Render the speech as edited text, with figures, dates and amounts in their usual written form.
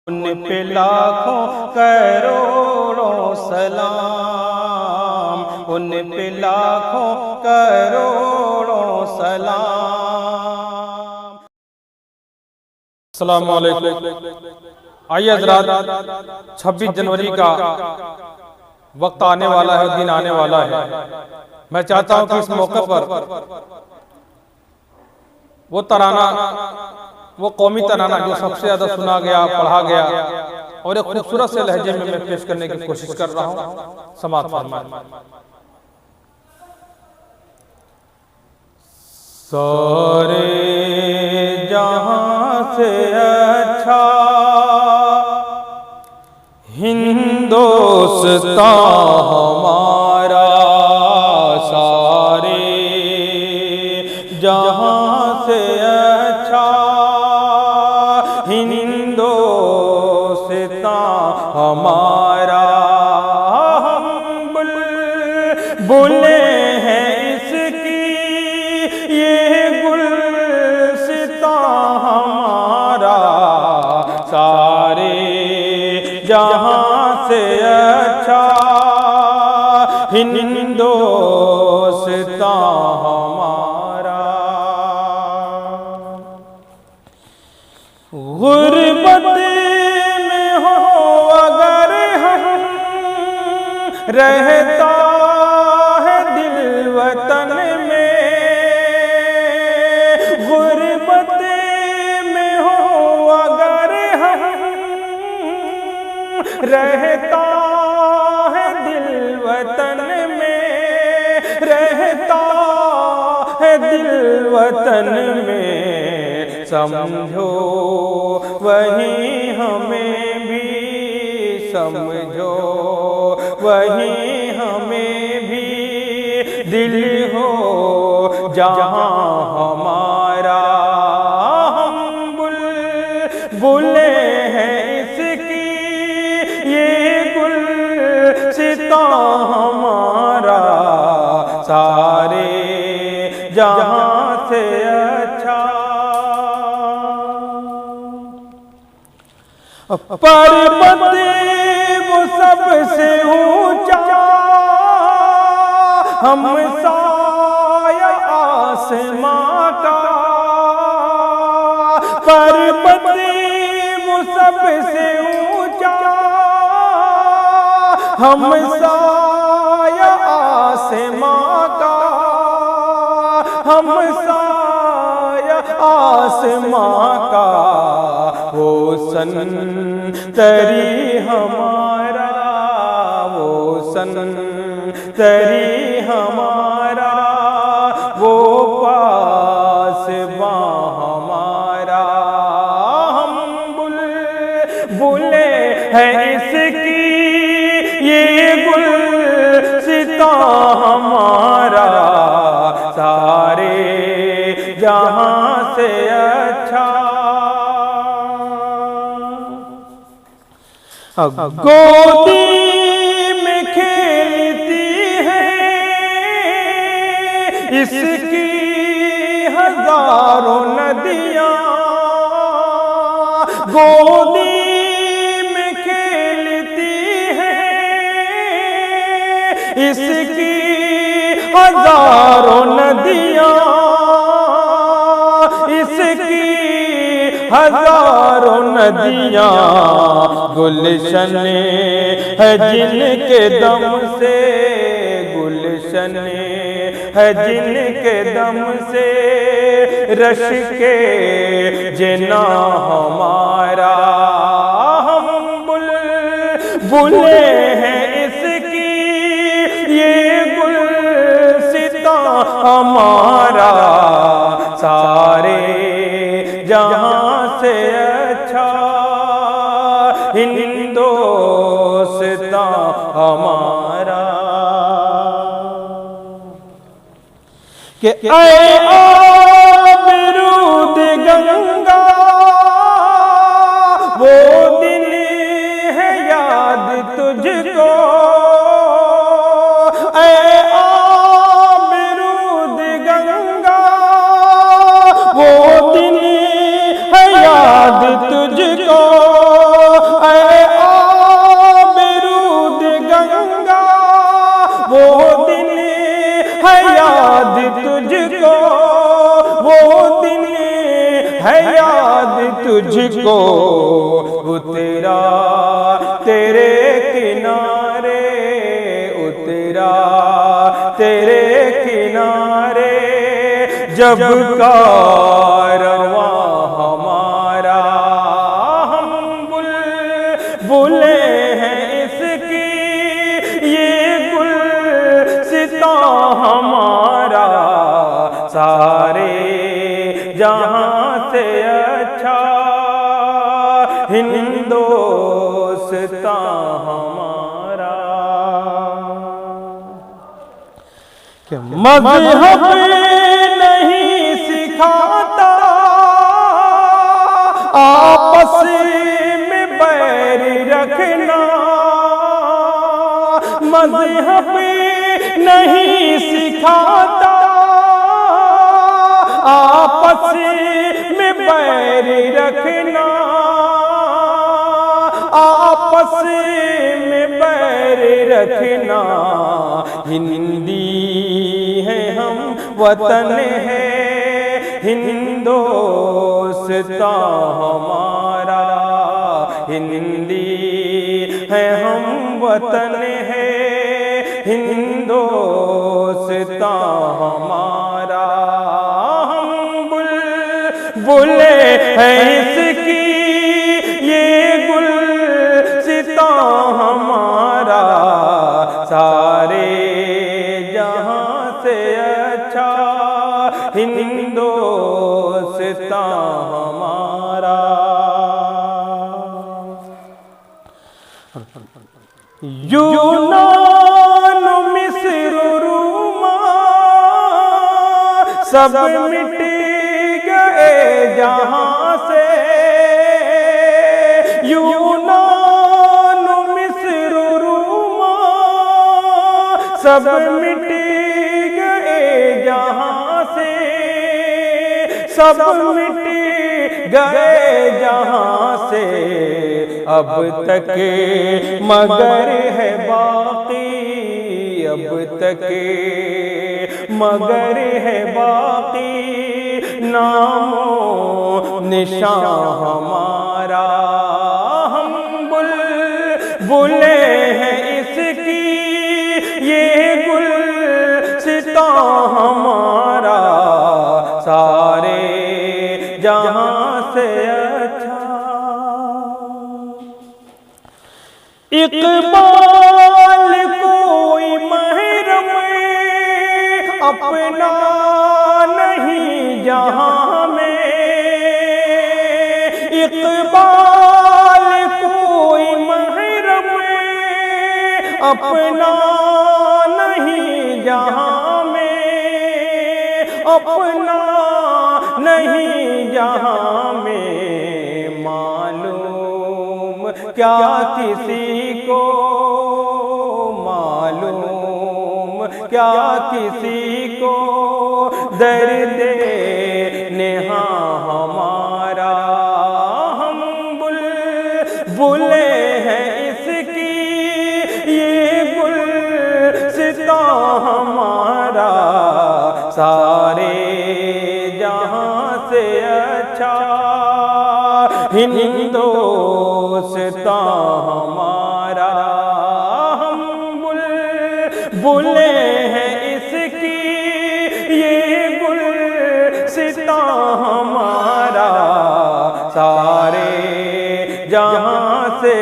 उन पे लाखों करोड़ों सलाम, उन पे लाखों करोड़ों सलाम। अस्सलामु अलैकुम। आइए हज़रात, 26 जनवरी का वक्त आने वाला है, दिन आने वाला है। मैं चाहता हूं कि इस मौके पर वो तराना, वो कौमी तराना जो सबसे ज्यादा सुना गया, पढ़ा गया और एक खूबसूरत से लहजे में मैं पेश करने की कोशिश कर रहा हूं। समाअत फरमाएं। सारे जहां से अच्छा हिंदुस्तान हमारा, सारे जहां से अच्छा हिंदुस्तान हमारा। हम बुलबुलें हैं इसकी, ये गुलसितां हमारा, सारे जहां से अच्छा हिंदुस्तान हमारा। गुर्बत में हो अगर हम, रहता है दिल वतन में। गुर्बत में हो अगर हम, रहता है दिल वतन में, रहता है दिल वतन में। समझो वही हमें भी, समझो वही हमें भी दिल हो जहां हमारा। हम बुलबुलें हैं इसकी, ये गुलसितां हमारा, सारे जहां से अच्छा। पर्वत वो सबसे ऊंचा, हम साया आसमां का। पर्वत वो सबसे ऊंचा, हम साया आसमां का, हम साया आसमां का। वो संतरी हमारा, वो संतरी हमारा, वो पासबां हमारा। हम बुलबुलें हैं इसकी, ये गुलसितां हमारा, सारे जहां से अच्छा। गोदी में खेलती है इसकी हजारों नदियां। गोदी में खेलती है इसकी हजारों नदियां, इसकी हजारों नदियां। गुलशन है जिनके दम से, गुलशन है जिनके दम से, रश के जना हमारा। हम बुलबुलें हैं इसकी, ये गुलसितां हमारा, सारे जहां से अच्छा हिंदुस्तान हमारा। कि ऐ आबरूद गंगा, वो दिन है याद तुझको। ऐ आबरूद गंगा, वो दिन है याद तुझको। उतरा तेरे किनारे, उतरा तेरे किनारे, जब कारवां हमारा, हम बुलबुलें हैं इसकी, ये गुलसिता हमारा, सारे जहां से अच्छा हिंदोस्तां हमारा। कि मज़हब नहीं सिखाता आपस में बैर रखना, मज़हब नहीं सिखाता आपस में बैर रखना, आपस में बैर रखना। हिंदी है हम, वतन है हिंदोस्तां हमारा, हिंदी है हम, वतन है हिंदोस्तां हमारा। हम बुलबुलें हैं इसकी, ये गुलसितां हमारा, सारे जहां से अच्छा हिंदोस्तां हमारा। यूनान मिस्र रोमा सब मिट गए जहां से, यूनान मिस्र रोमा सब मिट गए जहां से, सब मिट गए जहां से। अब तक मगर है बाकी, अब तक मगर है बाकी, नामो निशान हमारा। हम बुलबुलें हैं इसकी, ये गुलसितां हमारा, सारे जहां से अच्छा। इक़बाल कोई महरम अपना नहीं जहां में, इक़बाल कोई महरम अपना नहीं जहां में, अपना नहीं जहां में। मालूम क्या किसी को, मालूम क्या किसी को, दर्द नेहा हमारा। हम बुलबुलें हैं इसकी, ये गुलसितां हमारा, सारे जहां से अच्छा हिंदोस्तां हमारा। हम बुलबुलें हैं इसकी, ये गुलसितां हमारा, सारे जहां से